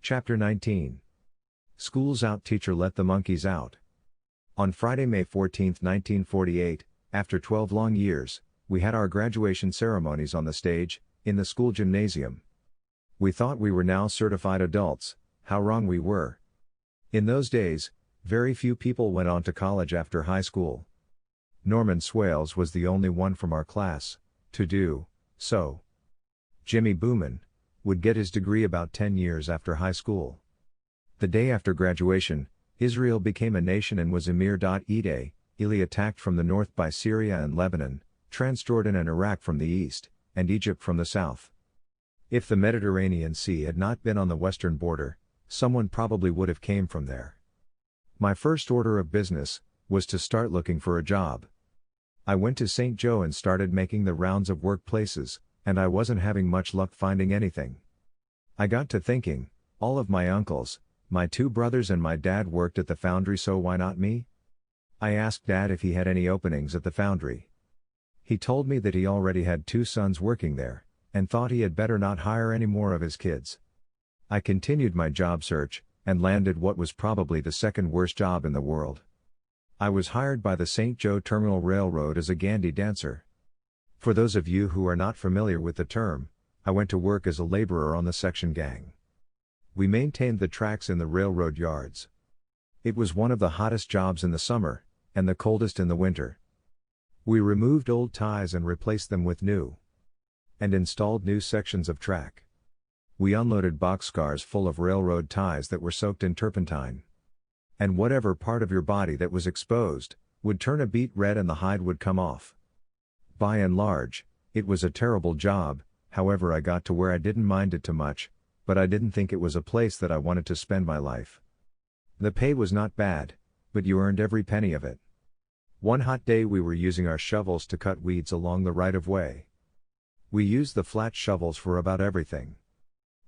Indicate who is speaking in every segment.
Speaker 1: Chapter 19. School's out, teacher let the monkeys out. On Friday, May 14, 1948, after 12 long years, we had our graduation ceremonies on the stage, in the school gymnasium. We thought we were now certified adults. How wrong we were. In those days, very few people went on to college after high school. Norman Swales was the only one from our class to do so. Jimmy Booman would get his degree about 10 years after high school. The day after graduation, Israel became a nation and was Emir.ed, illy attacked from the north by Syria and Lebanon, Transjordan and Iraq from the east, and Egypt from the south. If the Mediterranean Sea had not been on the western border, someone probably would have came from there. My first order of business was to start looking for a job. I went to St. Joe and started making the rounds of workplaces, and I wasn't having much luck finding anything. I got to thinking, all of my uncles, my 2 brothers and my dad worked at the foundry, so why not me? I asked Dad if he had any openings at the foundry. He told me that he already had 2 sons working there, and thought he had better not hire any more of his kids. I continued my job search, and landed what was probably the second worst job in the world. I was hired by the St. Joe Terminal Railroad as a Gandhi dancer. For those of you who are not familiar with the term, I went to work as a laborer on the section gang. We maintained the tracks in the railroad yards. It was one of the hottest jobs in the summer, and the coldest in the winter. We removed old ties and replaced them with new, and installed new sections of track. We unloaded boxcars full of railroad ties that were soaked in turpentine. And whatever part of your body that was exposed, would turn a beet red and the hide would come off. By and large, it was a terrible job. However, I got to where I didn't mind it too much, but I didn't think it was a place that I wanted to spend my life. The pay was not bad, but you earned every penny of it. One hot day we were using our shovels to cut weeds along the right-of-way. We used the flat shovels for about everything.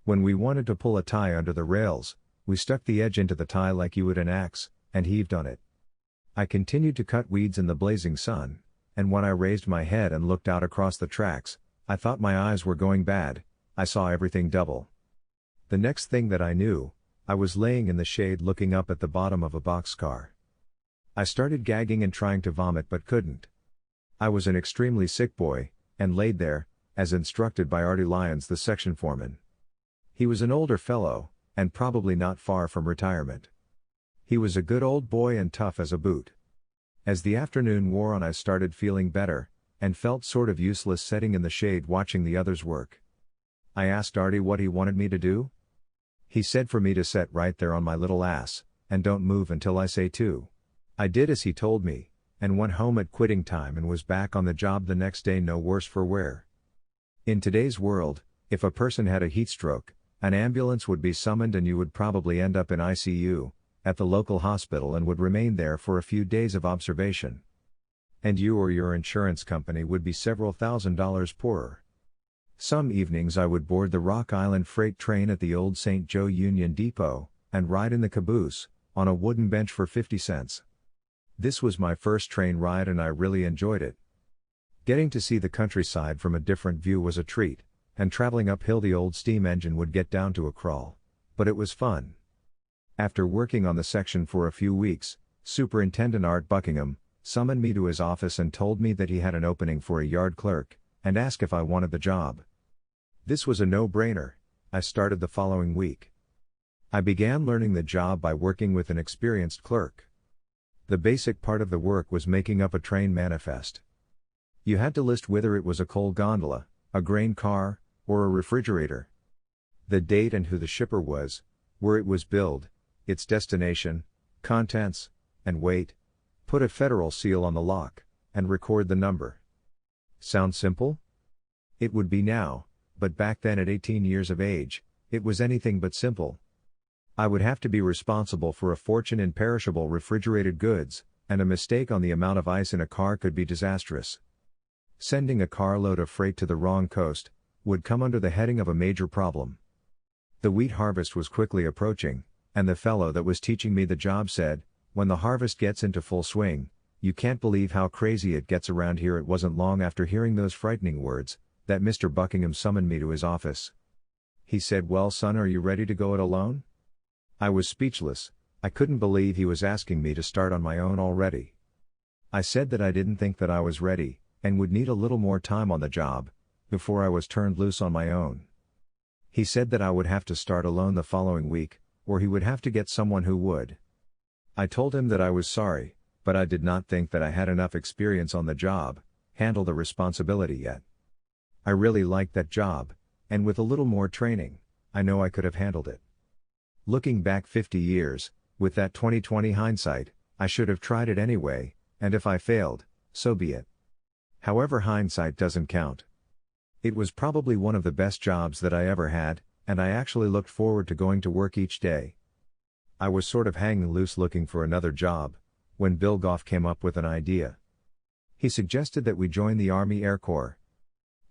Speaker 1: When we wanted to pull a tie under the rails, we stuck the edge into the tie like you would an axe, and heaved on it. I continued to cut weeds in the blazing sun, and when I raised my head and looked out across the tracks, I thought my eyes were going bad. I saw everything double. The next thing that I knew, I was laying in the shade looking up at the bottom of a boxcar. I started gagging and trying to vomit but couldn't. I was an extremely sick boy, and laid there, as instructed by Artie Lyons, the section foreman. He was an older fellow, and probably not far from retirement. He was a good old boy and tough as a boot. As the afternoon wore on, I started feeling better, and felt sort of useless sitting in the shade watching the others work. I asked Artie what he wanted me to do. He said for me to sit right there on my little ass, and don't move until I say to. I did as he told me, and went home at quitting time and was back on the job the next day, no worse for wear. In today's world, if a person had a heat stroke, an ambulance would be summoned and you would probably end up in ICU, at the local hospital, and would remain there for a few days of observation. And you or your insurance company would be several $1,000s poorer. Some evenings I would board the Rock Island freight train at the old St. Joe Union Depot, and ride in the caboose, on a wooden bench for 50 cents. This was my first train ride and I really enjoyed it. Getting to see the countryside from a different view was a treat, and traveling uphill the old steam engine would get down to a crawl. But it was fun. After working on the section for a few weeks, Superintendent Art Buckingham summoned me to his office and told me that he had an opening for a yard clerk, and asked if I wanted the job. This was a no-brainer. I started the following week. I began learning the job by working with an experienced clerk. The basic part of the work was making up a train manifest. You had to list whether it was a coal gondola, a grain car, or a refrigerator. The date and who the shipper was, where it was billed, its destination, contents, and weight. Put a federal seal on the lock, and record the number. Sound simple? It would be now, but back then at 18 years of age, it was anything but simple. I would have to be responsible for a fortune in perishable refrigerated goods, and a mistake on the amount of ice in a car could be disastrous. Sending a carload of freight to the wrong coast would come under the heading of a major problem. The wheat harvest was quickly approaching, and the fellow that was teaching me the job said, "When the harvest gets into full swing, you can't believe how crazy it gets around here." It wasn't long after hearing those frightening words that Mr. Buckingham summoned me to his office. He said, "Well, son, are you ready to go it alone?" I was speechless. I couldn't believe he was asking me to start on my own already. I said that I didn't think that I was ready, and would need a little more time on the job, before I was turned loose on my own. He said that I would have to start alone the following week, or he would have to get someone who would. I told him that I was sorry, but I did not think that I had enough experience on the job, handle the responsibility yet. I really liked that job, and with a little more training, I know I could have handled it. Looking back 50 years, with that 20/20 hindsight, I should have tried it anyway, and if I failed, so be it. However, hindsight doesn't count. It was probably one of the best jobs that I ever had, and I actually looked forward to going to work each day. I was sort of hanging loose looking for another job, when Bill Goff came up with an idea. He suggested that we join the Army Air Corps.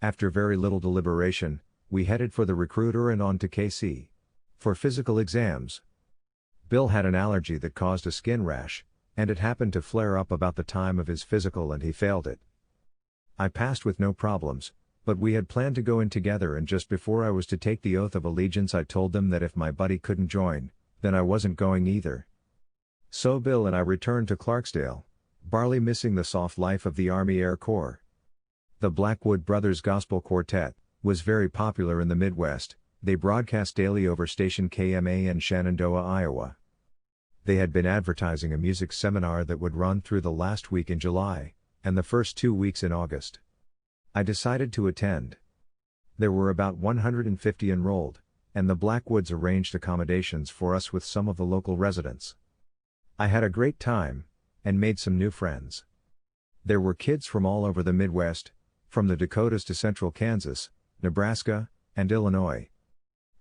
Speaker 1: After very little deliberation, we headed for the recruiter and on to KC. For physical exams. Bill had an allergy that caused a skin rash, and it happened to flare up about the time of his physical and he failed it. I passed with no problems, but we had planned to go in together, and just before I was to take the oath of allegiance I told them that if my buddy couldn't join, then I wasn't going either. So Bill and I returned to Clarksdale, barely missing the soft life of the Army Air Corps. The Blackwood Brothers Gospel Quartet was very popular in the Midwest. They broadcast daily over station KMA in Shenandoah, Iowa. They had been advertising a music seminar that would run through the last week in July, and the first 2 weeks in August. I decided to attend. There were about 150 enrolled, and the Blackwoods arranged accommodations for us with some of the local residents. I had a great time, and made some new friends. There were kids from all over the Midwest, from the Dakotas to central Kansas, Nebraska, and Illinois.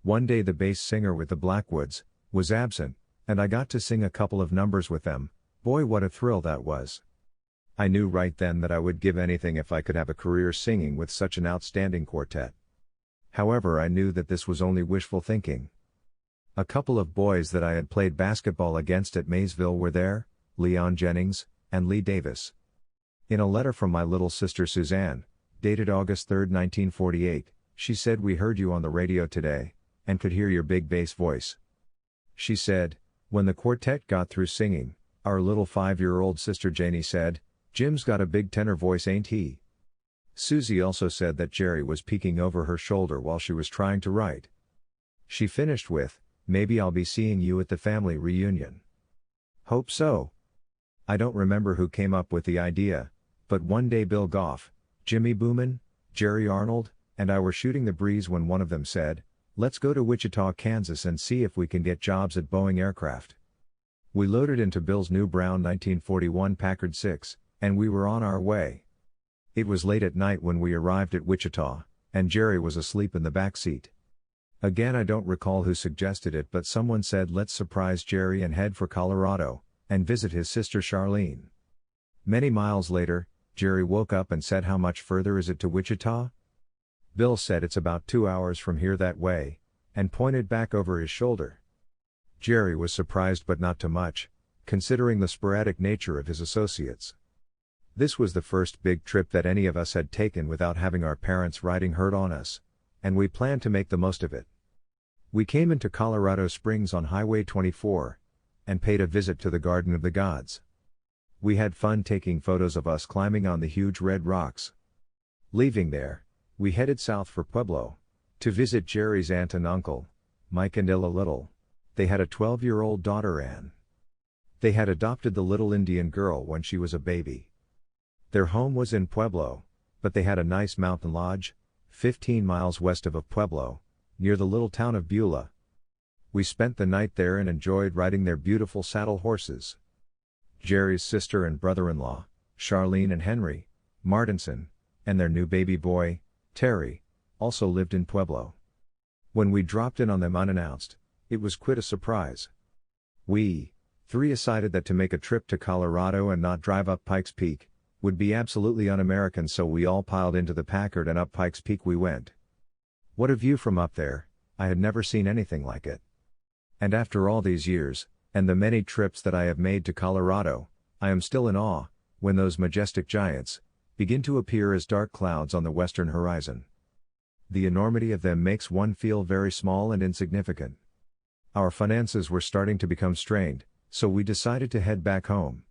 Speaker 1: One day the bass singer with the Blackwoods was absent, and I got to sing a couple of numbers with them. Boy, what a thrill that was. I knew right then that I would give anything if I could have a career singing with such an outstanding quartet. However, I knew that this was only wishful thinking. A couple of boys that I had played basketball against at Maysville were there, Leon Jennings and Lee Davis. In a letter from my little sister Suzanne, dated August 3, 1948, she said, "We heard you on the radio today, and could hear your big bass voice." She said, when the quartet got through singing, our little 5-year-old sister Janie said, "Jim's got a big tenor voice, ain't he?" Susie also said that Jerry was peeking over her shoulder while she was trying to write. She finished with, "Maybe I'll be seeing you at the family reunion." Hope so. I don't remember who came up with the idea, but one day Bill Goff, Jimmy Booman, Jerry Arnold, and I were shooting the breeze when one of them said, "Let's go to Wichita, Kansas and see if we can get jobs at Boeing Aircraft." We loaded into Bill's new brown 1941 Packard 6, and we were on our way. It was late at night when we arrived at Wichita, and Jerry was asleep in the back seat. Again, I don't recall who suggested it, but someone said, "Let's surprise Jerry and head for Colorado, and visit his sister Charlene." Many miles later, Jerry woke up and said, "How much further is it to Wichita?" Bill said, "It's about 2 hours from here that way," and pointed back over his shoulder. Jerry was surprised, but not too much, considering the sporadic nature of his associates. This was the first big trip that any of us had taken without having our parents riding herd on us, and we planned to make the most of it. We came into Colorado Springs on Highway 24, and paid a visit to the Garden of the Gods. We had fun taking photos of us climbing on the huge red rocks. Leaving there, we headed south for Pueblo, to visit Jerry's aunt and uncle, Mike and Illa Little. They had a 12-year-old daughter, Ann. They had adopted the little Indian girl when she was a baby. Their home was in Pueblo, but they had a nice mountain lodge, 15 miles west of Pueblo, near the little town of Beulah. We spent the night there and enjoyed riding their beautiful saddle horses. Jerry's sister and brother-in-law, Charlene and Henry Martinson, and their new baby boy, Terry, also lived in Pueblo. When we dropped in on them unannounced, it was quite a surprise. We, three, decided that to make a trip to Colorado and not drive up Pikes Peak would be absolutely un-American, so we all piled into the Packard and up Pikes Peak we went. What a view from up there! I had never seen anything like it. And after all these years, and the many trips that I have made to Colorado, I am still in awe when those majestic giants begin to appear as dark clouds on the western horizon. The enormity of them makes one feel very small and insignificant. Our finances were starting to become strained, so we decided to head back home.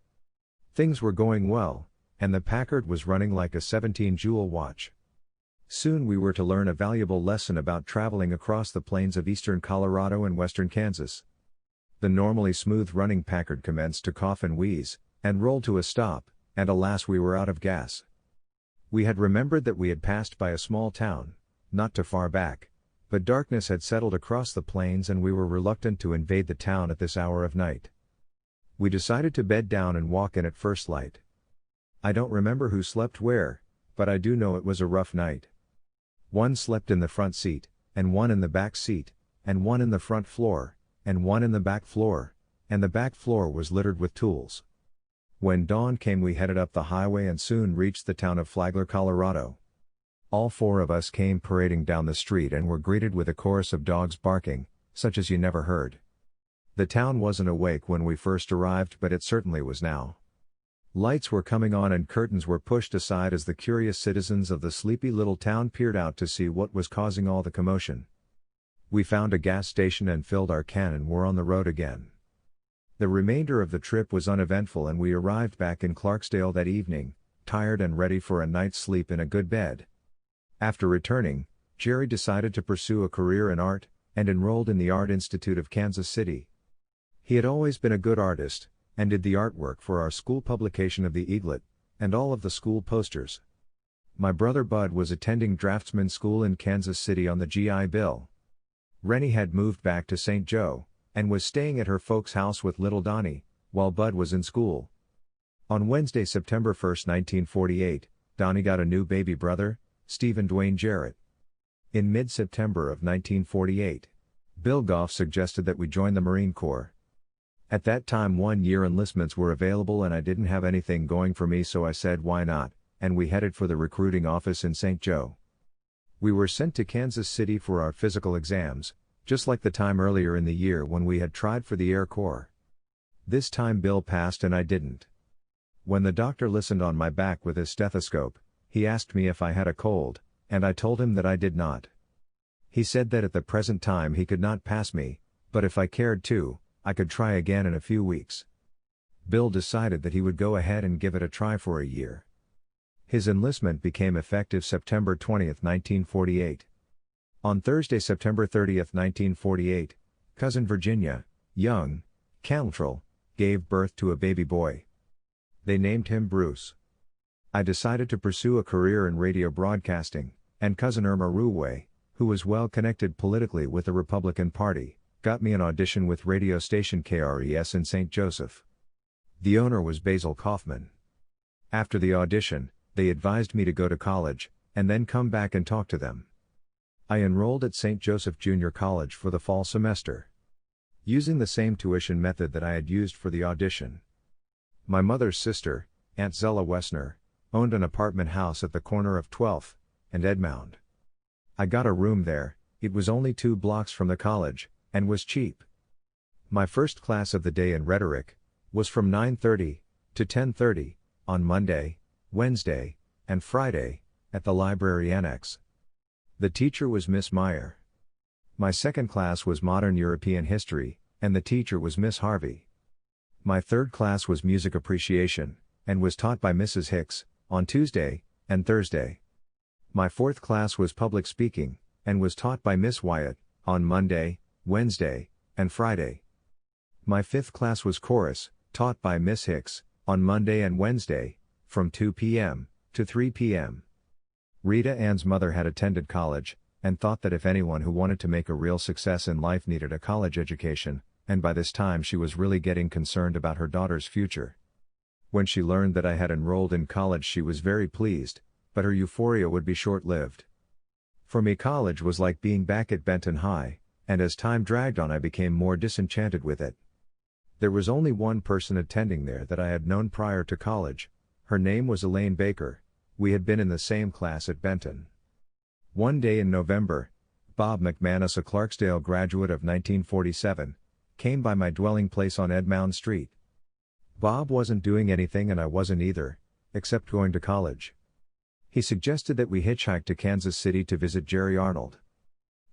Speaker 1: Things were going well, and the Packard was running like a 17-jewel watch. Soon we were to learn a valuable lesson about traveling across the plains of eastern Colorado and western Kansas. The normally smooth-running Packard commenced to cough and wheeze, and rolled to a stop, and alas, we were out of gas. We had remembered that we had passed by a small town, not too far back, but darkness had settled across the plains and we were reluctant to invade the town at this hour of night. We decided to bed down and walk in at first light. I don't remember who slept where, but I do know it was a rough night. One slept in the front seat, and one in the back seat, and one in the front floor, and one in the back floor, and the back floor was littered with tools. When dawn came we headed up the highway and soon reached the town of Flagler, Colorado. All four of us came parading down the street and were greeted with a chorus of dogs barking, such as you never heard. The town wasn't awake when we first arrived, but it certainly was now. Lights were coming on and curtains were pushed aside as the curious citizens of the sleepy little town peered out to see what was causing all the commotion. We found a gas station and filled our can and were on the road again. The remainder of the trip was uneventful and we arrived back in Clarksdale that evening, tired and ready for a night's sleep in a good bed. After returning, Jerry decided to pursue a career in art, and enrolled in the Art Institute of Kansas City. He had always been a good artist, and did the artwork for our school publication of the Eaglet, and all of the school posters. My brother Bud was attending draftsman school in Kansas City on the GI Bill. Rennie had moved back to St. Joe, and was staying at her folks' house with little Donnie, while Bud was in school. On Wednesday, September 1, 1948, Donnie got a new baby brother, Stephen Dwayne Jarrett. In mid-September of 1948, Bill Goff suggested that we join the Marine Corps. At that time 1-year enlistments were available and I didn't have anything going for me, so I said why not, and we headed for the recruiting office in St. Joe. We were sent to Kansas City for our physical exams, just like the time earlier in the year when we had tried for the Air Corps. This time Bill passed and I didn't. When the doctor listened on my back with his stethoscope, he asked me if I had a cold, and I told him that I did not. He said that at the present time he could not pass me, but if I cared to, I could try again in a few weeks. Bill decided that he would go ahead and give it a try for a year. His enlistment became effective September 20, 1948. On Thursday, September 30, 1948, cousin Virginia, young, Cantrell, gave birth to a baby boy. They named him Bruce. I decided to pursue a career in radio broadcasting, and cousin Irma Ruway, who was well connected politically with the Republican Party, got me an audition with radio station KRES in St. Joseph. The owner was Basil Kaufman. After the audition, they advised me to go to college, and then come back and talk to them. I enrolled at St. Joseph Junior College for the fall semester, using the same tuition method that I had used for the audition. My mother's sister, Aunt Zella Wessner, owned an apartment house at the corner of 12th and Edmond. I got a room there. It was only 2 blocks from the college, and was cheap. My first class of the day in rhetoric was from 9:30 to 10:30 on Monday, Wednesday, and Friday at the library annex. The teacher was Miss Meyer. My second class was Modern European History, and the teacher was Miss Harvey. My third class was Music Appreciation, and was taught by Mrs. Hicks on Tuesday and Thursday. My fourth class was Public Speaking, and was taught by Miss Wyatt on Monday, Wednesday, and Friday. My fifth class was Chorus, taught by Miss Hicks, on Monday and Wednesday, from 2 p.m. to 3 p.m. Rita Ann's mother had attended college, and thought that if anyone who wanted to make a real success in life needed a college education, and by this time she was really getting concerned about her daughter's future. When she learned that I had enrolled in college she was very pleased, but her euphoria would be short-lived. For me college was like being back at Benton High, and as time dragged on I became more disenchanted with it. There was only one person attending there that I had known prior to college. Her name was Elaine Baker. We had been in the same class at Benton. One day in November, Bob McManus, a Clarksdale graduate of 1947, came by my dwelling place on Edmond Street. Bob wasn't doing anything and I wasn't either, except going to college. He suggested that we hitchhike to Kansas City to visit Jerry Arnold.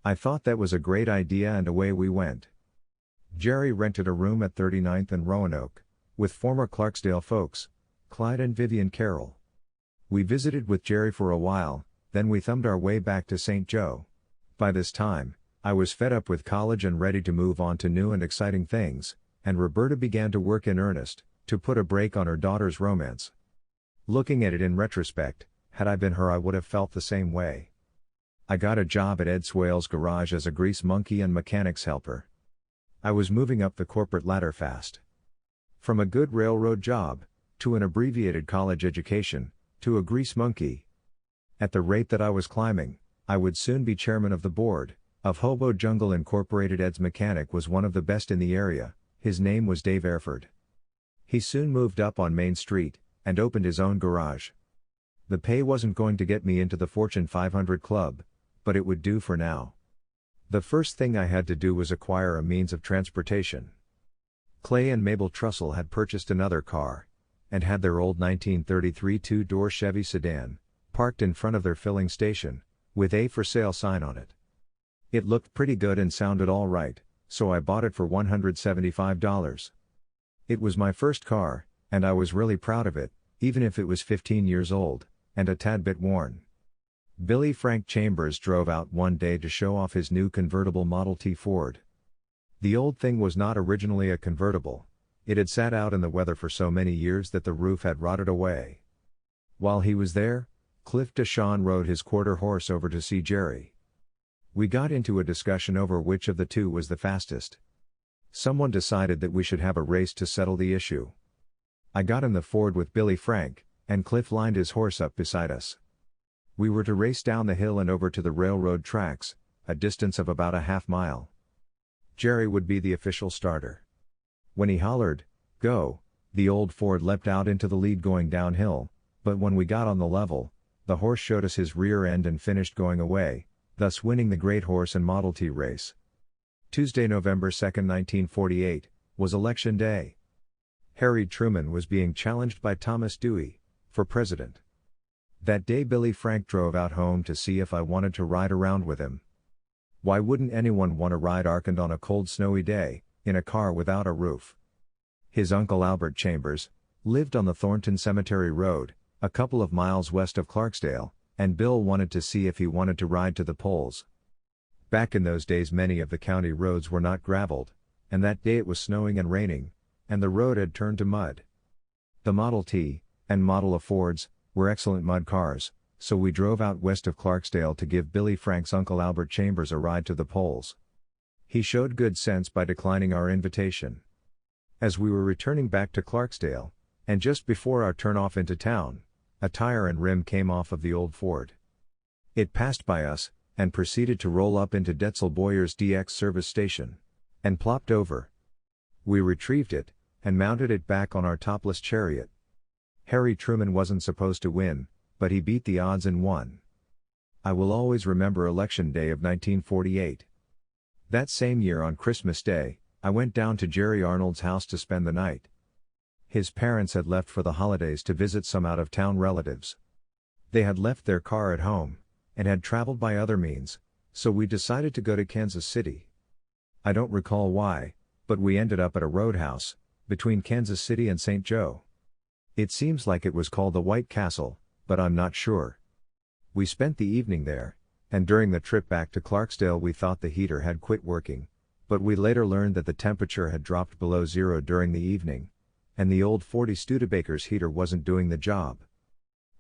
Speaker 1: I thought that was a great idea and away we went. Jerry rented a room at 39th and Roanoke, with former Clarksdale folks, Clyde and Vivian Carroll. We visited with Jerry for a while, then we thumbed our way back to St. Joe. By this time, I was fed up with college and ready to move on to new and exciting things, and Roberta began to work in earnest, to put a break on her daughter's romance. Looking at it in retrospect, had I been her I would have felt the same way. I got a job at Ed Swale's garage as a grease monkey and mechanic's helper. I was moving up the corporate ladder fast. From a good railroad job, to an abbreviated college education, to a grease monkey. At the rate that I was climbing, I would soon be chairman of the board, of Hobo Jungle Incorporated. Ed's mechanic was one of the best in the area, his name was Dave Erford. He soon moved up on Main Street, and opened his own garage. The pay wasn't going to get me into the Fortune 500 club, but it would do for now. The first thing I had to do was acquire a means of transportation. Clay and Mabel Trussell had purchased another car, and had their old 1933 two-door Chevy sedan, parked in front of their filling station, with a for sale sign on it. It looked pretty good and sounded all right, so I bought it for $175. It was my first car, and I was really proud of it, even if it was 15 years old, and a tad bit worn. Billy Frank Chambers drove out one day to show off his new convertible Model T Ford. The old thing was not originally a convertible, it had sat out in the weather for so many years that the roof had rotted away. While he was there, Cliff Deshawn rode his quarter horse over to see Jerry. We got into a discussion over which of the two was the fastest. Someone decided that we should have a race to settle the issue. I got in the Ford with Billy Frank, and Cliff lined his horse up beside us. We were to race down the hill and over to the railroad tracks, a distance of about a half mile. Jerry would be the official starter. When he hollered, "Go," the old Ford leapt out into the lead going downhill, but when we got on the level, the horse showed us his rear end and finished going away, thus winning the Great Horse and Model T race. Tuesday, November 2, 1948, was Election Day. Harry Truman was being challenged by Thomas Dewey, for president. That day Billy Frank drove out home to see if I wanted to ride around with him. Why wouldn't anyone want to ride Arkand on a cold snowy day, in a car without a roof? His uncle Albert Chambers lived on the Thornton Cemetery Road, a couple of miles west of Clarksdale, and Bill wanted to see if he wanted to ride to the polls. Back in those days many of the county roads were not graveled, and that day it was snowing and raining, and the road had turned to mud. The Model T, and Model A Fords, were excellent mud cars, so we drove out west of Clarksdale to give Billy Frank's uncle Albert Chambers a ride to the polls. He showed good sense by declining our invitation. As we were returning back to Clarksdale, and just before our turnoff into town, a tire and rim came off of the old Ford. It passed by us, and proceeded to roll up into Detzel Boyer's DX service station, and plopped over. We retrieved it, and mounted it back on our topless chariot. Harry Truman wasn't supposed to win, but he beat the odds and won. I will always remember Election Day of 1948. That same year on Christmas Day, I went down to Jerry Arnold's house to spend the night. His parents had left for the holidays to visit some out-of-town relatives. They had left their car at home, and had traveled by other means, so we decided to go to Kansas City. I don't recall why, but we ended up at a roadhouse, between Kansas City and St. Joe. It seems like it was called the White Castle, but I'm not sure. We spent the evening there, and during the trip back to Clarksdale we thought the heater had quit working, but we later learned that the temperature had dropped below zero during the evening, and the old 40 Studebaker's heater wasn't doing the job.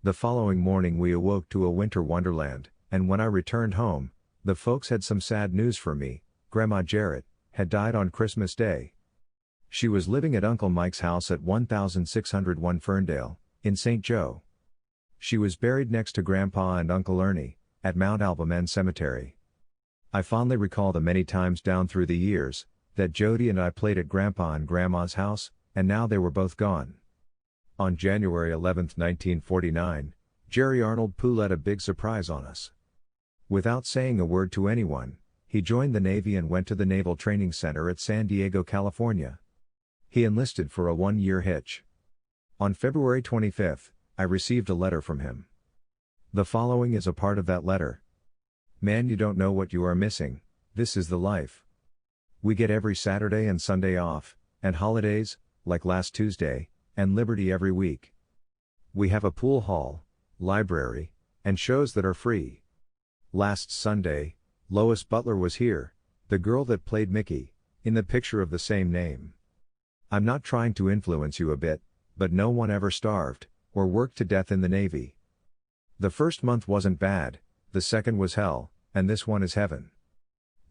Speaker 1: The following morning we awoke to a winter wonderland, and when I returned home, the folks had some sad news for me. Grandma Jarrett had died on Christmas Day. She was living at Uncle Mike's house at 1601 Ferndale, in St. Joe. She was buried next to Grandpa and Uncle Ernie, at Mount Albemarle Cemetery. I fondly recall the many times down through the years, that Jody and I played at Grandpa and Grandma's house, and now they were both gone. On January 11, 1949, Jerry Arnold pulled a big surprise on us. Without saying a word to anyone, he joined the Navy and went to the Naval Training Center at San Diego, California. He enlisted for a 1-year hitch. On February 25, I received a letter from him. The following is a part of that letter. Man, you don't know what you are missing. This is the life. We get every Saturday and Sunday off, and holidays, like last Tuesday, and Liberty every week. We have a pool hall, library, and shows that are free. Last Sunday, Lois Butler was here, the girl that played Mickey, in the picture of the same name. I'm not trying to influence you a bit, but no one ever starved, or worked to death in the Navy. The first month wasn't bad, the second was hell, and this one is heaven.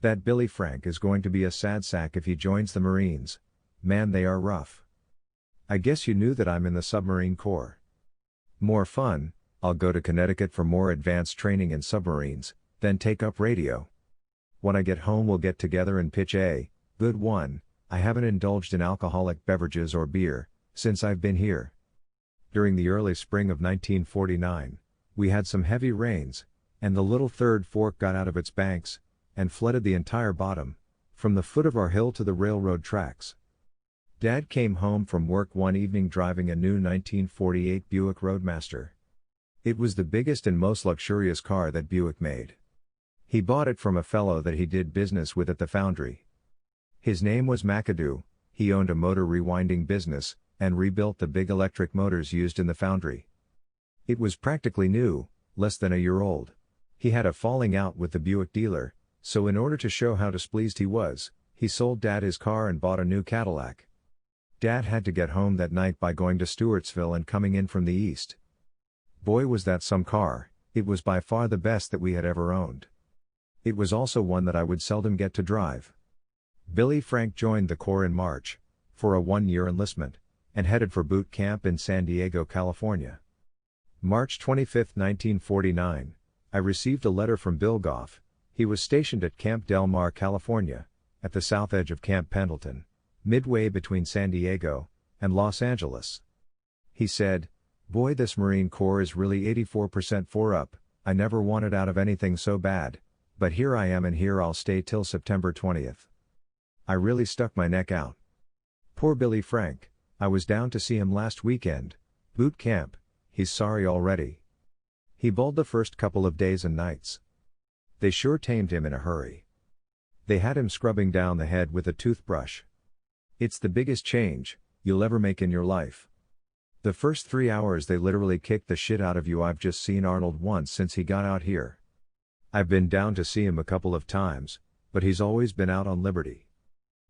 Speaker 1: That Billy Frank is going to be a sad sack if he joins the Marines. Man, they are rough. I guess you knew that I'm in the submarine corps. More fun, I'll go to Connecticut for more advanced training in submarines, then take up radio. When I get home we'll get together and pitch a good one. I haven't indulged in alcoholic beverages or beer since I've been here. During the early spring of 1949, we had some heavy rains, and the Little Third Fork got out of its banks, and flooded the entire bottom, from the foot of our hill to the railroad tracks. Dad came home from work one evening driving a new 1948 Buick Roadmaster. It was the biggest and most luxurious car that Buick made. He bought it from a fellow that he did business with at the foundry. His name was McAdoo. He owned a motor rewinding business, and rebuilt the big electric motors used in the foundry. It was practically new, less than a year old. He had a falling out with the Buick dealer, so in order to show how displeased he was, he sold Dad his car and bought a new Cadillac. Dad had to get home that night by going to Stewartsville and coming in from the east. Boy, was that some car. It was by far the best that we had ever owned. It was also one that I would seldom get to drive. Billy Frank joined the Corps in March, for a 1-year enlistment, and headed for boot camp in San Diego, California. March 25, 1949, I received a letter from Bill Goff. He was stationed at Camp Del Mar, California, at the south edge of Camp Pendleton, midway between San Diego and Los Angeles. He said, "Boy, this Marine Corps is really 84% for up. I never wanted out of anything so bad, but here I am and here I'll stay till September 20th. I really stuck my neck out." Poor Billy Frank, I was down to see him last weekend, boot camp. He's sorry already. He bawled the first couple of days and nights. They sure tamed him in a hurry. They had him scrubbing down the head with a toothbrush. It's the biggest change you'll ever make in your life. The first 3 hours they literally kicked the shit out of you. I've just seen Arnold once since he got out here. I've been down to see him a couple of times, but he's always been out on liberty.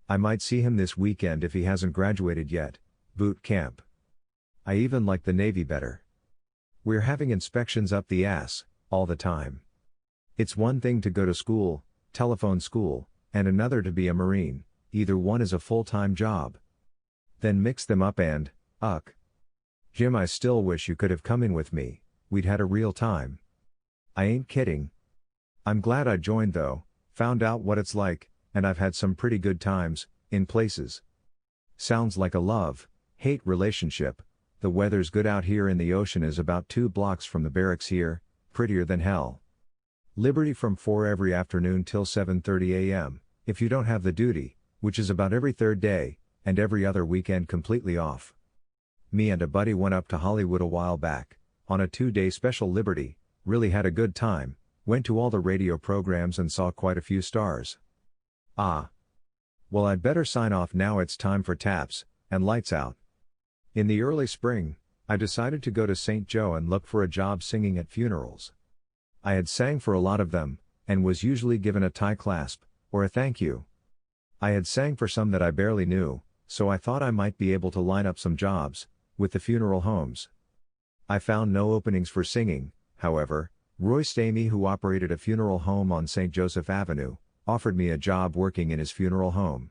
Speaker 1: I might see him this weekend if he hasn't graduated yet, boot camp. I even like the Navy better. We're having inspections up the ass, all the time. It's one thing to go to school, telephone school, and another to be a Marine. Either one is a full-time job. Then mix them up and, Jim, I still wish you could have come in with me. We'd had a real time. I ain't kidding. I'm glad I joined though, found out what it's like, and I've had some pretty good times, in places. Sounds like a love-hate relationship. The weather's good out here and the ocean is about 2 blocks from the barracks here, prettier than hell. Liberty from 4 every afternoon till 7:30 a.m., if you don't have the duty, which is about every third day, and every other weekend completely off. Me and a buddy went up to Hollywood a while back, on a 2-day special Liberty, really had a good time, went to all the radio programs and saw quite a few stars. Well, I'd better sign off now. It's time for taps, and lights out. In the early spring, I decided to go to St. Joe and look for a job singing at funerals. I had sang for a lot of them, and was usually given a tie clasp, or a thank you. I had sang for some that I barely knew, so I thought I might be able to line up some jobs with the funeral homes. I found no openings for singing, however. Roy Stamey, who operated a funeral home on St. Joseph Avenue, offered me a job working in his funeral home.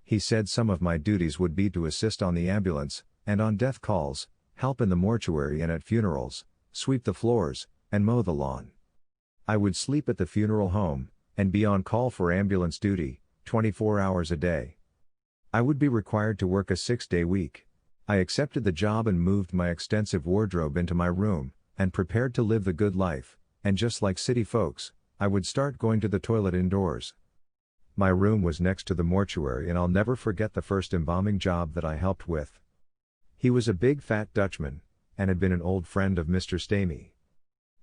Speaker 1: He said some of my duties would be to assist on the ambulance, and on death calls, help in the mortuary and at funerals, sweep the floors, and mow the lawn. I would sleep at the funeral home, and be on call for ambulance duty, 24 hours a day. I would be required to work a 6-day week. I accepted the job and moved my extensive wardrobe into my room, and prepared to live the good life, and just like city folks, I would start going to the toilet indoors. My room was next to the mortuary and I'll never forget the first embalming job that I helped with. He was a big fat Dutchman, and had been an old friend of Mr. Stamey.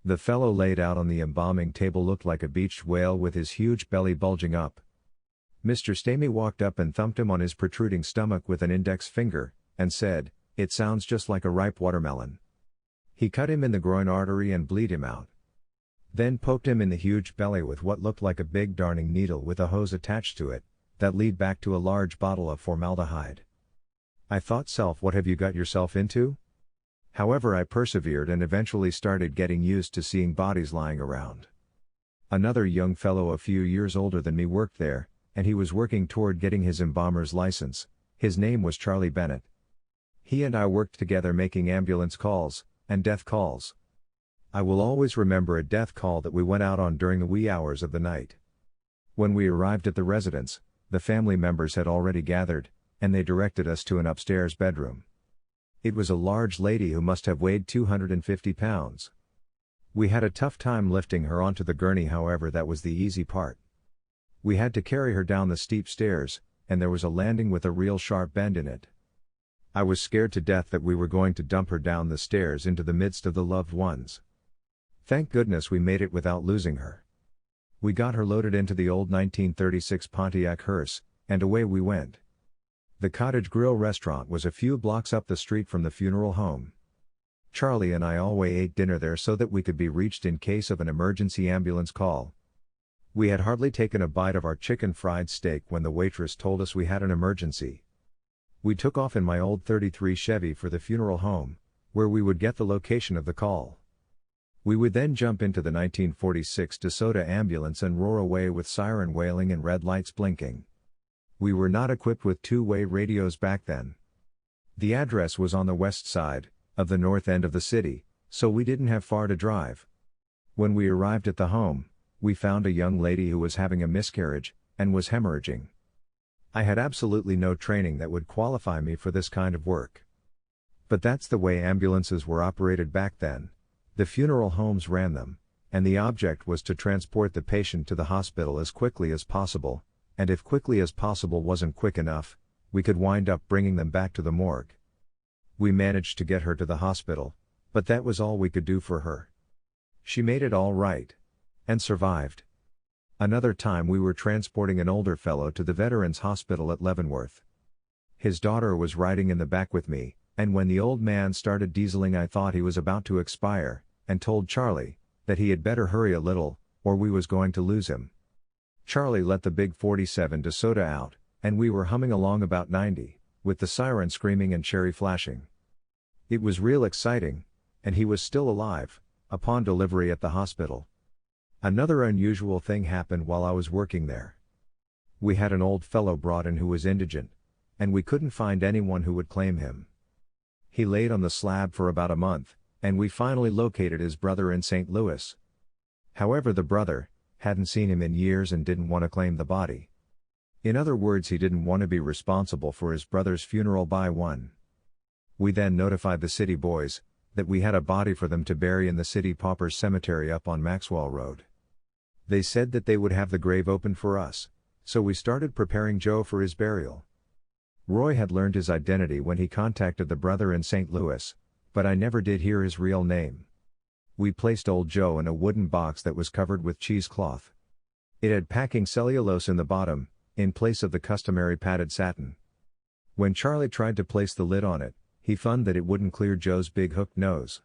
Speaker 1: The fellow laid out on the embalming table looked like a beached whale with his huge belly bulging up. Mr. Stamey walked up and thumped him on his protruding stomach with an index finger, and said, "It sounds just like a ripe watermelon." He cut him in the groin artery and bleed him out. Then poked him in the huge belly with what looked like a big darning needle with a hose attached to it, that lead back to a large bottle of formaldehyde. I thought, what have you got yourself into? However, I persevered and eventually started getting used to seeing bodies lying around. Another young fellow a few years older than me worked there, and he was working toward getting his embalmer's license. His name was Charlie Bennett. He and I worked together making ambulance calls, and death calls. I will always remember a death call that we went out on during the wee hours of the night. When we arrived at the residence, the family members had already gathered, and they directed us to an upstairs bedroom. It was a large lady who must have weighed 250 pounds. We had a tough time lifting her onto the gurney, however that was the easy part. We had to carry her down the steep stairs, and there was a landing with a real sharp bend in it. I was scared to death that we were going to dump her down the stairs into the midst of the loved ones. Thank goodness we made it without losing her. We got her loaded into the old 1936 Pontiac hearse, and away we went. The Cottage Grill restaurant was a few blocks up the street from the funeral home. Charlie and I always ate dinner there so that we could be reached in case of an emergency ambulance call. We had hardly taken a bite of our chicken fried steak when the waitress told us we had an emergency. We took off in my old 33 Chevy for the funeral home, where we would get the location of the call. We would then jump into the 1946 DeSoto ambulance and roar away with siren wailing and red lights blinking. We were not equipped with two-way radios back then. The address was on the west side, of the north end of the city, so we didn't have far to drive. When we arrived at the home, we found a young lady who was having a miscarriage, and was hemorrhaging. I had absolutely no training that would qualify me for this kind of work. But that's the way ambulances were operated back then. The funeral homes ran them, and the object was to transport the patient to the hospital as quickly as possible, and if quickly as possible wasn't quick enough, we could wind up bringing them back to the morgue. We managed to get her to the hospital, but that was all we could do for her. She made it all right. And survived. Another time we were transporting an older fellow to the Veterans Hospital at Leavenworth. His daughter was riding in the back with me, and when the old man started dieseling I thought he was about to expire, and told Charlie that he had better hurry a little, or we was going to lose him. Charlie let the big 47 DeSoto out, and we were humming along about 90, with the siren screaming and cherry flashing. It was real exciting, and he was still alive, upon delivery at the hospital. Another unusual thing happened while I was working there. We had an old fellow brought in who was indigent, and we couldn't find anyone who would claim him. He laid on the slab for about a month, and we finally located his brother in St. Louis. However, the brother hadn't seen him in years and didn't want to claim the body. In other words, he didn't want to be responsible for his brother's funeral by one. We then notified the city boys that we had a body for them to bury in the city paupers cemetery up on Maxwell Road. They said that they would have the grave opened for us, so we started preparing Joe for his burial. Roy had learned his identity when he contacted the brother in St. Louis, but I never did hear his real name. We placed old Joe in a wooden box that was covered with cheesecloth. It had packing cellulose in the bottom, in place of the customary padded satin. When Charlie tried to place the lid on it, he found that it wouldn't clear Joe's big hooked nose.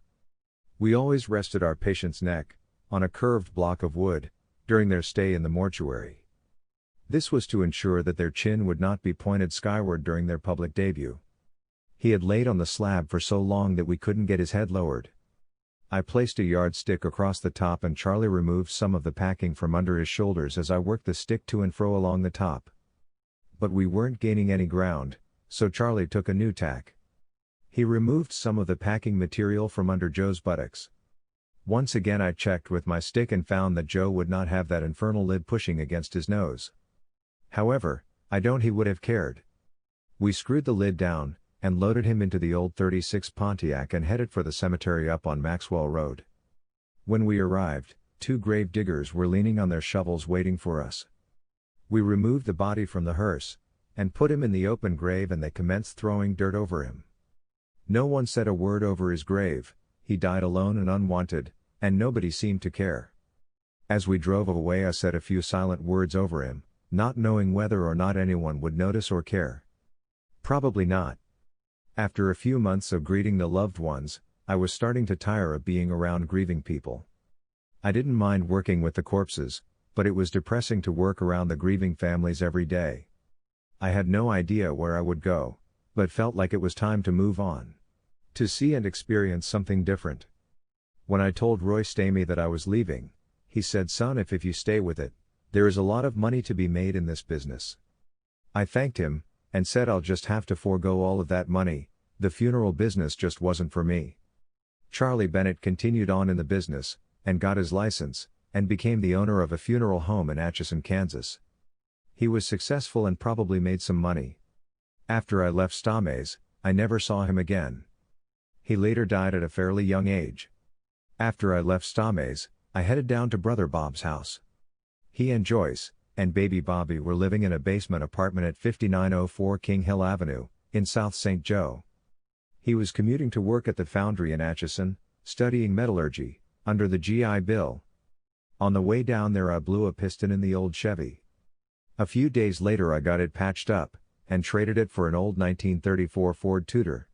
Speaker 1: We always rested our patient's neck on a curved block of wood during their stay in the mortuary. This was to ensure that their chin would not be pointed skyward during their public debut. He had laid on the slab for so long that we couldn't get his head lowered. I placed a yardstick across the top and Charlie removed some of the packing from under his shoulders as I worked the stick to and fro along the top. But we weren't gaining any ground, so Charlie took a new tack. He removed some of the packing material from under Joe's buttocks. Once again I checked with my stick and found that Joe would not have that infernal lid pushing against his nose. However, I don't he would have cared. We screwed the lid down, and loaded him into the old 36 Pontiac and headed for the cemetery up on Maxwell Road. When we arrived, 2 grave diggers were leaning on their shovels waiting for us. We removed the body from the hearse, and put him in the open grave, and they commenced throwing dirt over him. No one said a word over his grave. He died alone and unwanted, and nobody seemed to care. As we drove away, I said a few silent words over him, not knowing whether or not anyone would notice or care. Probably not. After a few months of greeting the loved ones, I was starting to tire of being around grieving people. I didn't mind working with the corpses, but it was depressing to work around the grieving families every day. I had no idea where I would go, but felt like it was time to move on. To see and experience something different. When I told Roy Stamey that I was leaving, he said, "Son, if you stay with it, there is a lot of money to be made in this business." I thanked him, and said I'll just have to forego all of that money, the funeral business just wasn't for me. Charlie Bennett continued on in the business, and got his license, and became the owner of a funeral home in Atchison, Kansas. He was successful and probably made some money. After I left Stamey's, I never saw him again. He later died at a fairly young age. After I left Stamey's, I headed down to Brother Bob's house. He and Joyce, and baby Bobby were living in a basement apartment at 5904 King Hill Avenue, in South St. Joe. He was commuting to work at the foundry in Atchison, studying metallurgy, under the GI Bill. On the way down there I blew a piston in the old Chevy. A few days later I got it patched up, and traded it for an old 1934 Ford Tudor.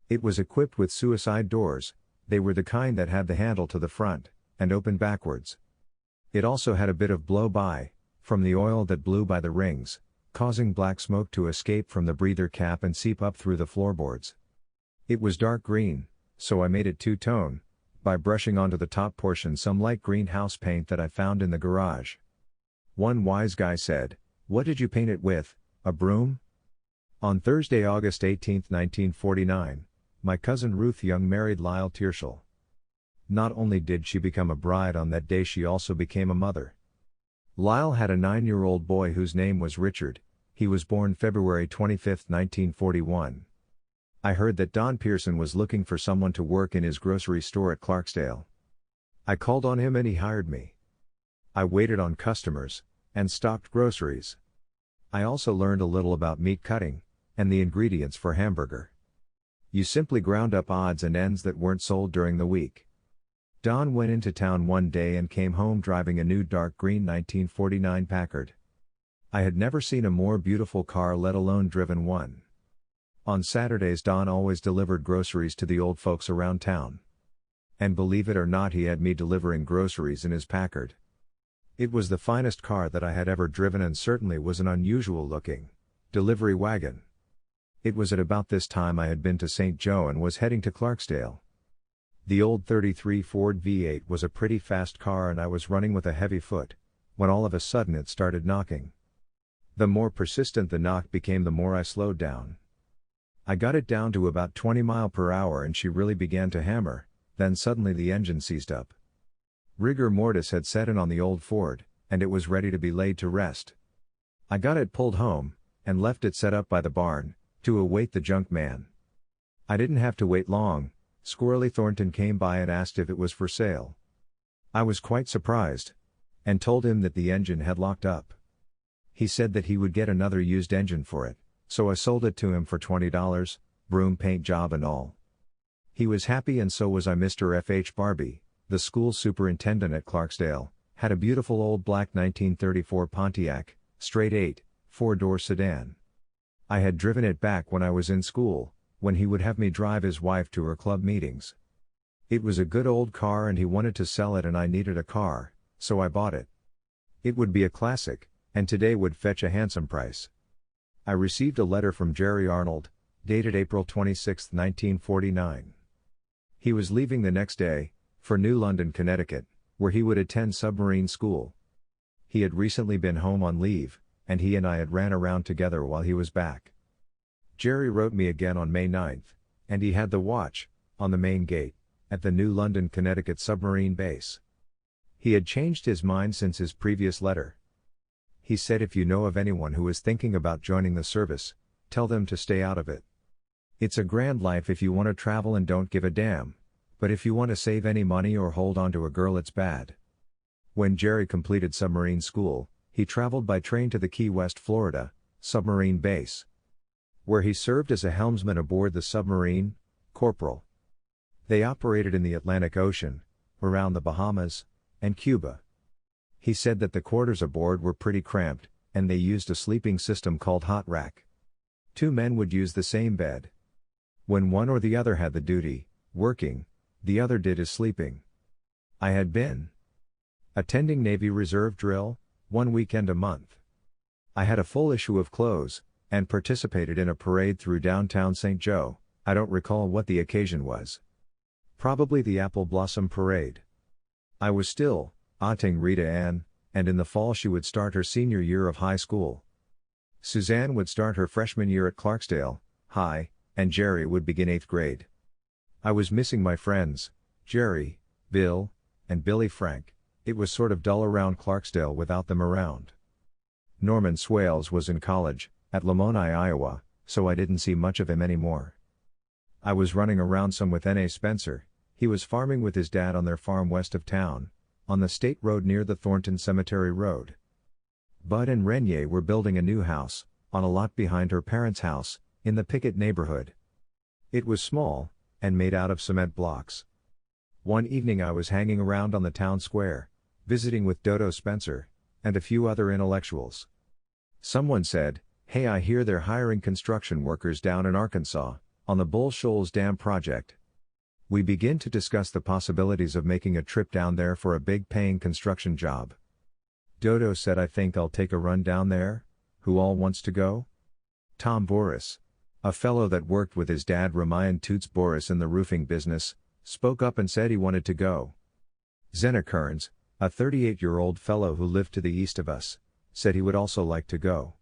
Speaker 1: It was equipped with suicide doors. They were the kind that had the handle to the front, and opened backwards. It also had a bit of blow-by, from the oil that blew by the rings, causing black smoke to escape from the breather cap and seep up through the floorboards. It was dark green, so I made it two-tone, by brushing onto the top portion some light green house paint that I found in the garage. One wise guy said, "What did you paint it with, a broom?" On Thursday, August 18, 1949, my cousin Ruth Young married Lyle Tierschel. Not only did she become a bride on that day, she also became a mother. Lyle had a 9-year-old boy whose name was Richard. He was born February 25, 1941. I heard that Don Pearson was looking for someone to work in his grocery store at Clarksdale. I called on him and he hired me. I waited on customers, and stocked groceries. I also learned a little about meat cutting, and the ingredients for hamburger. You simply ground up odds and ends that weren't sold during the week. Don went into town one day and came home driving a new dark green 1949 Packard. I had never seen a more beautiful car, let alone driven one. On Saturdays Don always delivered groceries to the old folks around town. And believe it or not, he had me delivering groceries in his Packard. It was the finest car that I had ever driven and certainly was an unusual looking delivery wagon. It was at about this time I had been to St. Joe and was heading to Clarksdale. The old 33 Ford V8 was a pretty fast car and I was running with a heavy foot, when all of a sudden it started knocking. The more persistent the knock became, the more I slowed down. I got it down to about 20 miles per hour and she really began to hammer, then suddenly the engine seized up. Rigor mortis had set in on the old Ford, and it was ready to be laid to rest. I got it pulled home, and left it set up by the barn, to await the junk man. I didn't have to wait long. Squirrely Thornton came by and asked if it was for sale. I was quite surprised, and told him that the engine had locked up. He said that he would get another used engine for it, so I sold it to him for $20, broom paint job and all. He was happy and so was I. Mr. F.H. Barbie, the school superintendent at Clarksdale, had a beautiful old black 1934 Pontiac, straight 8, 4-door sedan. I had driven it back when I was in school, when he would have me drive his wife to her club meetings. It was a good old car and he wanted to sell it and I needed a car, so I bought it. It would be a classic, and today would fetch a handsome price. I received a letter from Jerry Arnold, dated April 26, 1949. He was leaving the next day, for New London, Connecticut, where he would attend submarine school. He had recently been home on leave, and he and I had ran around together while he was back. Jerry wrote me again on May 9, and he had the watch, on the main gate, at the New London, Connecticut submarine base. He had changed his mind since his previous letter. He said, "If you know of anyone who is thinking about joining the service, tell them to stay out of it. It's a grand life if you want to travel and don't give a damn, but if you want to save any money or hold on to a girl, it's bad." When Jerry completed submarine school, he traveled by train to the Key West, Florida, submarine base, where he served as a helmsman aboard the submarine, Corporal. They operated in the Atlantic Ocean, around the Bahamas, and Cuba. He said that the quarters aboard were pretty cramped, and they used a sleeping system called hot rack. 2 men would use the same bed. When one or the other had the duty, working, the other did his sleeping. I had been attending Navy Reserve drill, 1 weekend a month. I had a full issue of clothes, and participated in a parade through downtown St. Joe. I don't recall what the occasion was. Probably the Apple Blossom Parade. I was still aughting Rita Ann, and in the fall she would start her senior year of high school. Suzanne would start her freshman year at Clarksdale High, and Jerry would begin 8th grade. I was missing my friends, Jerry, Bill, and Billy Frank. It was sort of dull around Clarksdale without them around. Norman Swales was in college, at Lamoni, Iowa, so I didn't see much of him anymore. I was running around some with N.A. Spencer. He was farming with his dad on their farm west of town, on the state road near the Thornton Cemetery Road. Bud and Renier were building a new house, on a lot behind her parents' house, in the Pickett neighborhood. It was small, and made out of cement blocks. One evening I was hanging around on the town square, visiting with Dodo Spencer, and a few other intellectuals. Someone said, "Hey, I hear they're hiring construction workers down in Arkansas, on the Bull Shoals Dam project." We begin to discuss the possibilities of making a trip down there for a big paying construction job. Dodo said, "I think I'll take a run down there. Who all wants to go?" Tom Boris, a fellow that worked with his dad Ramayan Toots Boris in the roofing business, spoke up and said he wanted to go. Zena Kearns, a 38-year-old fellow who lived to the east of us, said he would also like to go.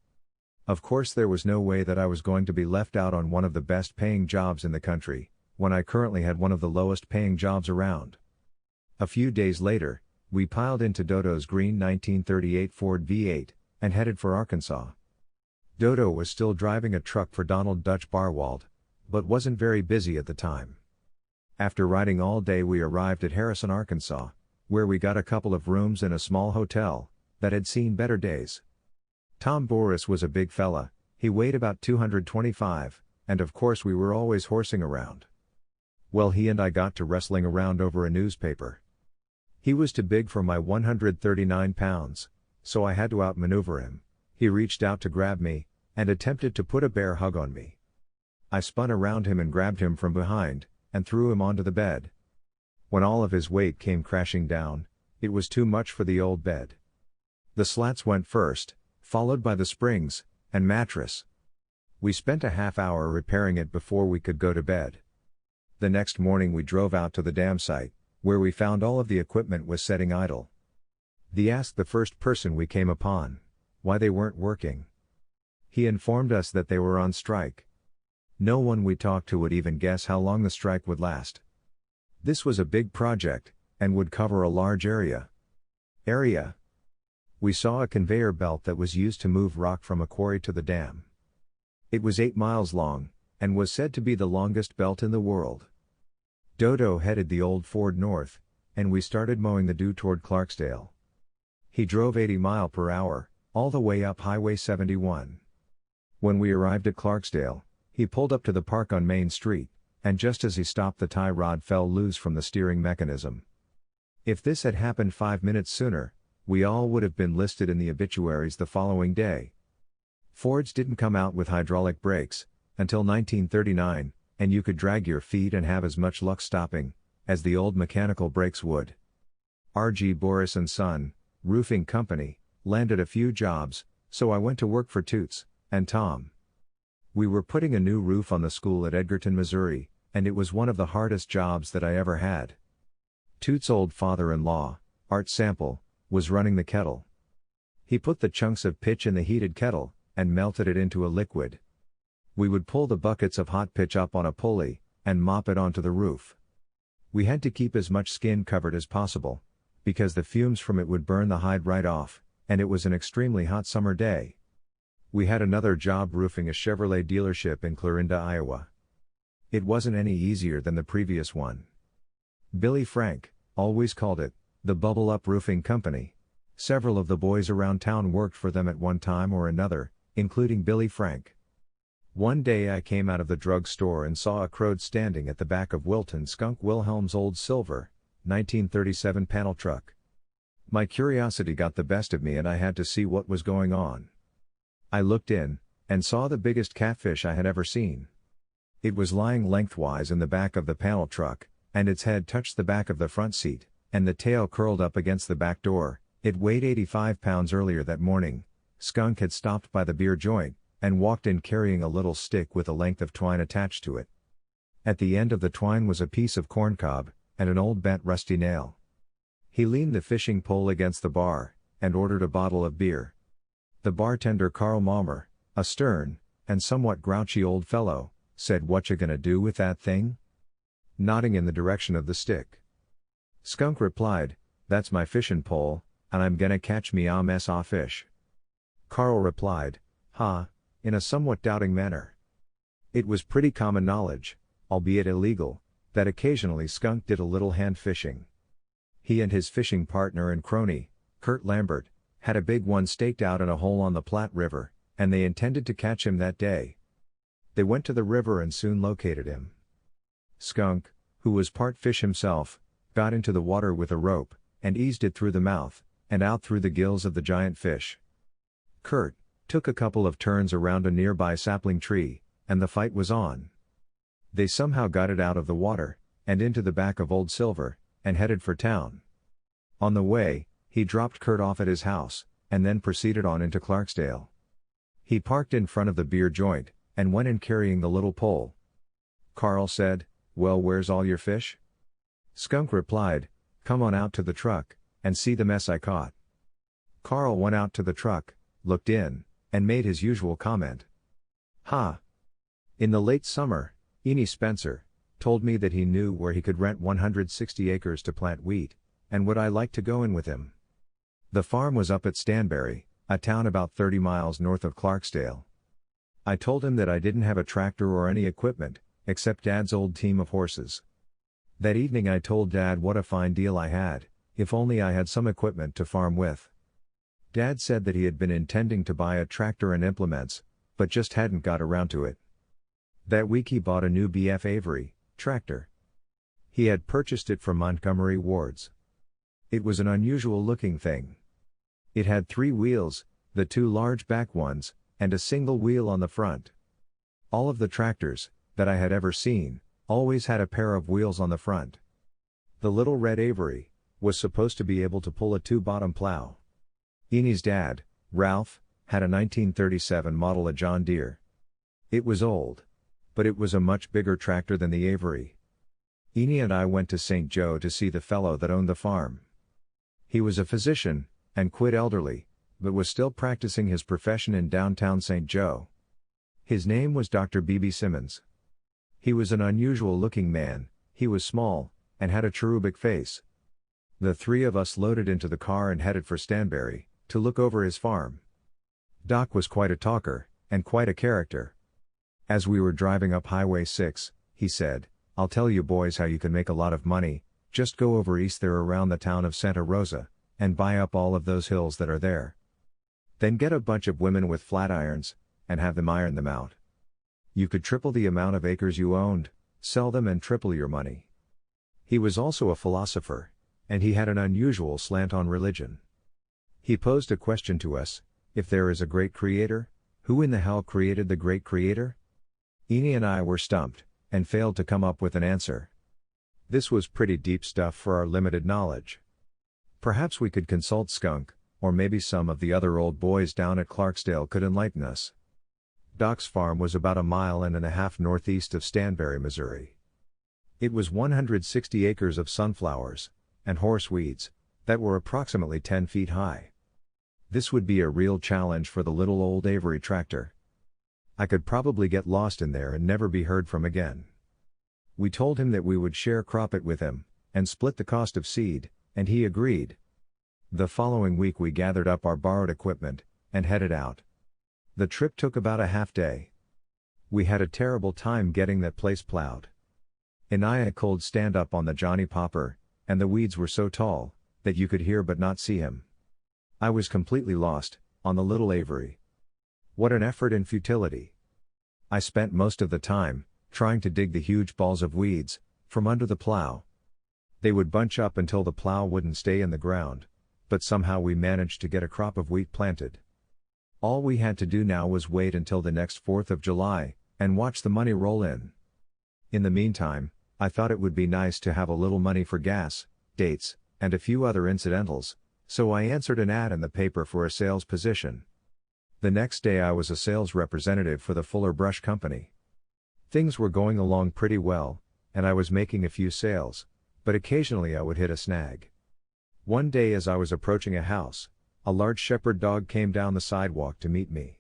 Speaker 1: Of course there was no way that I was going to be left out on one of the best paying jobs in the country, when I currently had one of the lowest paying jobs around. A few days later, we piled into Dodo's green 1938 Ford V8, and headed for Arkansas. Dodo was still driving a truck for Donald Dutch Barwald, but wasn't very busy at the time. After riding all day we arrived at Harrison, Arkansas, where we got a couple of rooms in a small hotel that had seen better days. Tom Boris was a big fella, he weighed about 225, and of course we were always horsing around. Well, he and I got to wrestling around over a newspaper. He was too big for my 139 pounds, so I had to outmaneuver him. He reached out to grab me, and attempted to put a bear hug on me. I spun around him and grabbed him from behind, and threw him onto the bed. When all of his weight came crashing down, it was too much for the old bed. The slats went first, followed by the springs and mattress. We spent a half hour repairing it before we could go to bed. The next morning we drove out to the dam site, where we found all of the equipment was setting idle. They asked the first person we came upon why they weren't working. He informed us that they were on strike. No one we talked to would even guess how long the strike would last. This was a big project, and would cover a large area. We saw a conveyor belt that was used to move rock from a quarry to the dam. It was 8 miles long, and was said to be the longest belt in the world. Dodo headed the old Ford north, and we started mowing the due toward Clarksdale. He drove 80 miles per hour, all the way up Highway 71. When we arrived at Clarksdale, he pulled up to the park on Main Street, and just as he stopped the tie rod fell loose from the steering mechanism. If this had happened 5 minutes sooner, we all would have been listed in the obituaries the following day. Fords didn't come out with hydraulic brakes until 1939, and you could drag your feet and have as much luck stopping as the old mechanical brakes would. R.G. Boris & Son, Roofing Company, landed a few jobs, so I went to work for Toots and Tom. We were putting a new roof on the school at Edgerton, Missouri, and it was one of the hardest jobs that I ever had. Toots' old father-in-law, Art Sample, was running the kettle. He put the chunks of pitch in the heated kettle, and melted it into a liquid. We would pull the buckets of hot pitch up on a pulley, and mop it onto the roof. We had to keep as much skin covered as possible, because the fumes from it would burn the hide right off, and it was an extremely hot summer day. We had another job roofing a Chevrolet dealership in Clarinda, Iowa. It wasn't any easier than the previous one. Billy Frank always called it the Bubble Up Roofing Company. Several of the boys around town worked for them at one time or another, including Billy Frank. One day I came out of the drugstore and saw a crowd standing at the back of Wilton Skunk Wilhelm's old silver 1937 panel truck. My curiosity got the best of me and I had to see what was going on. I looked in, and saw the biggest catfish I had ever seen. It was lying lengthwise in the back of the panel truck, and its head touched the back of the front seat, and the tail curled up against the back door. It weighed 85 pounds. Earlier that morning, Skunk had stopped by the beer joint, and walked in carrying a little stick with a length of twine attached to it. At the end of the twine was a piece of corncob, and an old bent rusty nail. He leaned the fishing pole against the bar, and ordered a bottle of beer. The bartender Carl Malmer, a stern, and somewhat grouchy old fellow, said, "What you gonna do with that thing?" nodding in the direction of the stick. Skunk replied, "That's my fishin' pole, and I'm gonna catch me mess off fish." Carl replied, "Ha," in a somewhat doubting manner. It was pretty common knowledge, albeit illegal, that occasionally Skunk did a little hand fishing. He and his fishing partner and crony, Kurt Lambert, had a big one staked out in a hole on the Platte River, and they intended to catch him that day. They went to the river and soon located him. Skunk, who was part fish himself, got into the water with a rope, and eased it through the mouth, and out through the gills of the giant fish. Kurt took a couple of turns around a nearby sapling tree, and the fight was on. They somehow got it out of the water, and into the back of Old Silver, and headed for town. On the way, he dropped Kurt off at his house, and then proceeded on into Clarksdale. He parked in front of the beer joint, and went in carrying the little pole. Carl said, "Well, where's all your fish?" Skunk replied, "Come on out to the truck, and see the mess I caught." Carl went out to the truck, looked in, and made his usual comment. "Ha! In the late summer, Eni Spencer told me that he knew where he could rent 160 acres to plant wheat, and would I like to go in with him?" The farm was up at Stanbury, a town about 30 miles north of Clarksdale. I told him that I didn't have a tractor or any equipment, except Dad's old team of horses. That evening I told Dad what a fine deal I had, if only I had some equipment to farm with. Dad said that he had been intending to buy a tractor and implements, but just hadn't got around to it. That week he bought a new BF Avery tractor. He had purchased it from Montgomery Ward's. It was an unusual looking thing. It had 3 wheels, the 2 large back ones, and a single wheel on the front. All of the tractors that I had ever seen always had a pair of wheels on the front. The little red Avery was supposed to be able to pull a 2-bottom plow. Eni's dad, Ralph, had a 1937 model of John Deere. It was old, but it was a much bigger tractor than the Avery. Eni and I went to St. Joe to see the fellow that owned the farm. He was a physician, and quite elderly, but was still practicing his profession in downtown St. Joe. His name was Dr. B.B. Simmons. He was an unusual-looking man, he was small, and had a cherubic face. The 3 of us loaded into the car and headed for Stanbury, to look over his farm. Doc was quite a talker, and quite a character. As we were driving up Highway 6, he said, "I'll tell you boys how you can make a lot of money, just go over east there around the town of Santa Rosa, and buy up all of those hills that are there. Then get a bunch of women with flat irons, and have them iron them out. You could triple the amount of acres you owned, sell them and triple your money." He was also a philosopher, and he had an unusual slant on religion. He posed a question to us: if there is a great creator, who in the hell created the great creator? Eni and I were stumped, and failed to come up with an answer. This was pretty deep stuff for our limited knowledge. Perhaps we could consult Skunk, or maybe some of the other old boys down at Clarksdale could enlighten us. Doc's farm was about 1.5 miles northeast of Stanbury, Missouri. It was 160 acres of sunflowers and horseweeds that were approximately 10 feet high. This would be a real challenge for the little old Avery tractor. I could probably get lost in there and never be heard from again. We told him that we would share crop it with him, and split the cost of seed, and he agreed. The following week we gathered up our borrowed equipment, and headed out. The trip took about a half day. We had a terrible time getting that place plowed. Eniya could stand up on the Johnny Popper, and the weeds were so tall that you could hear but not see him. I was completely lost on the little Avery. What an effort and futility. I spent most of the time trying to dig the huge balls of weeds from under the plow. They would bunch up until the plow wouldn't stay in the ground, but somehow we managed to get a crop of wheat planted. All we had to do now was wait until the next 4th of July, and watch the money roll in. In the meantime, I thought it would be nice to have a little money for gas, dates, and a few other incidentals, so I answered an ad in the paper for a sales position. The next day I was a sales representative for the Fuller Brush Company. Things were going along pretty well, and I was making a few sales, but occasionally I would hit a snag. One day as I was approaching a house, a large shepherd dog came down the sidewalk to meet me.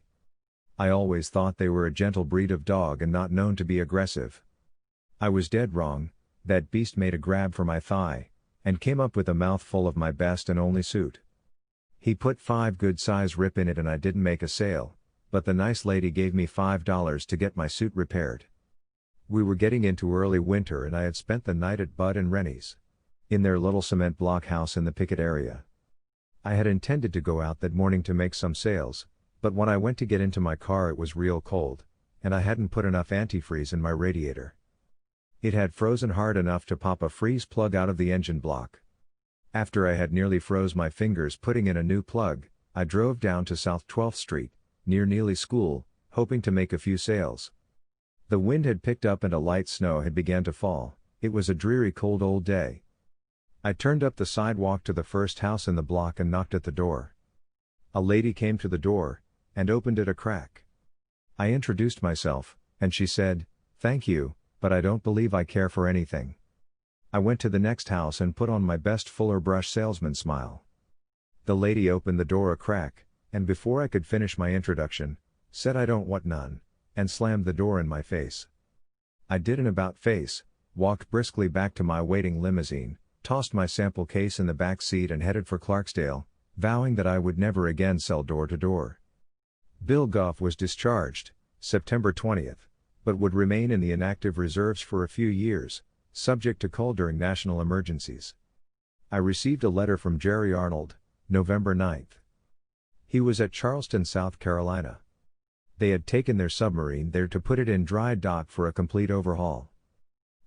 Speaker 1: I always thought they were a gentle breed of dog and not known to be aggressive. I was dead wrong. That beast made a grab for my thigh, and came up with a mouthful of my best and only suit. He put 5 good size rip in it and I didn't make a sale, but the nice lady gave me $5 to get my suit repaired. We were getting into early winter and I had spent the night at Bud and Rennie's, in their little cement block house in the Pickett area. I had intended to go out that morning to make some sales, but when I went to get into my car it was real cold, and I hadn't put enough antifreeze in my radiator. It had frozen hard enough to pop a freeze plug out of the engine block. After I had nearly froze my fingers putting in a new plug, I drove down to South 12th Street, near Neely School, hoping to make a few sales. The wind had picked up and a light snow had begun to fall. It was a dreary cold old day. I turned up the sidewalk to the first house in the block and knocked at the door. A lady came to the door, and opened it a crack. I introduced myself, and she said, "Thank you, but I don't believe I care for anything." I went to the next house and put on my best Fuller Brush salesman smile. The lady opened the door a crack, and before I could finish my introduction, said I don't want none, and slammed the door in my face. I did an about face, walked briskly back to my waiting limousine, tossed my sample case in the back seat and headed for Clarksdale, vowing that I would never again sell door to door. Bill Goff was discharged, September 20th, but would remain in the inactive reserves for a few years, subject to call during national emergencies. I received a letter from Jerry Arnold, November 9th. He was at Charleston, South Carolina. They had taken their submarine there to put it in dry dock for a complete overhaul.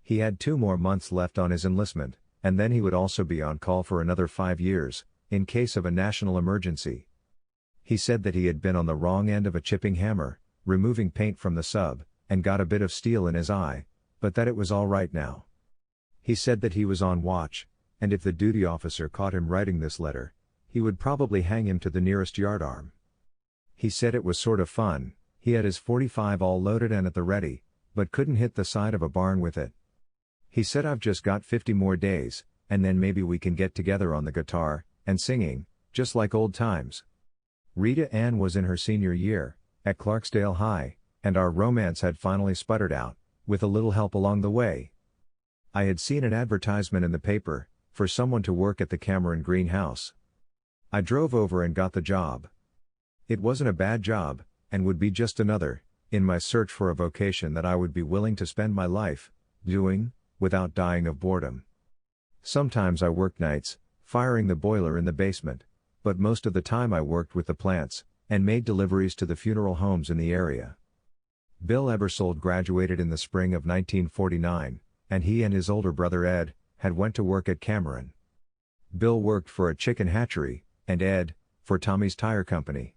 Speaker 1: He had 2 more months left on his enlistment, and then he would also be on call for another 5 years, in case of a national emergency. He said that he had been on the wrong end of a chipping hammer, removing paint from the sub, and got a bit of steel in his eye, but that it was all right now. He said that he was on watch, and if the duty officer caught him writing this letter, he would probably hang him to the nearest yardarm. He said it was sort of fun. He had his .45 all loaded and at the ready, but couldn't hit the side of a barn with it. He said, "I've just got 50 more days, and then maybe we can get together on the guitar, and singing, just like old times." Rita Ann was in her senior year, at Clarksdale High, and our romance had finally sputtered out, with a little help along the way. I had seen an advertisement in the paper, for someone to work at the Cameron greenhouse. I drove over and got the job. It wasn't a bad job, and would be just another, in my search for a vocation that I would be willing to spend my life doing, without dying of boredom. Sometimes I worked nights, firing the boiler in the basement, but most of the time I worked with the plants, and made deliveries to the funeral homes in the area. Bill Ebersold graduated in the spring of 1949, and he and his older brother Ed had went to work at Cameron. Bill worked for a chicken hatchery, and Ed, for Tommy's Tire Company.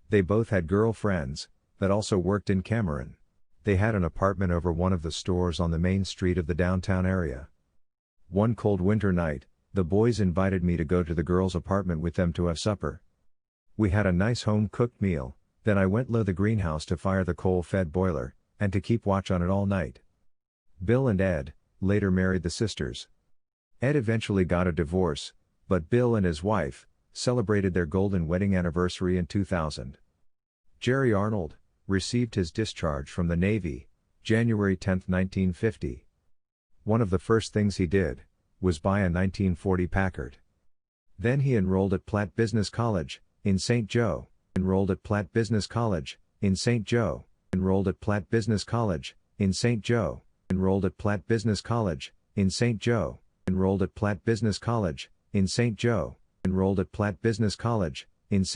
Speaker 1: They both had girlfriends that also worked in Cameron. They had an apartment over one of the stores on the main street of the downtown area. One cold winter night, the boys invited me to go to the girls' apartment with them to have supper. We had a nice home-cooked meal, then I went low the greenhouse to fire the coal-fed boiler, and to keep watch on it all night. Bill and Ed later married the sisters. Ed eventually got a divorce, but Bill and his wife celebrated their golden wedding anniversary in 2000. Jerry Arnold received his discharge from the Navy, January 10, 1950. One of the first things he did was buy a 1940 Packard. Then he enrolled at Platt Business College, in St. Joe, enrolled at Platt Business College, in St. Joe, enrolled at Platt Business College, in St. Joe, enrolled at Platt Business College, in St. Joe, enrolled at Platt Business College, in St. Joe, enrolled at Platt Business College, in St.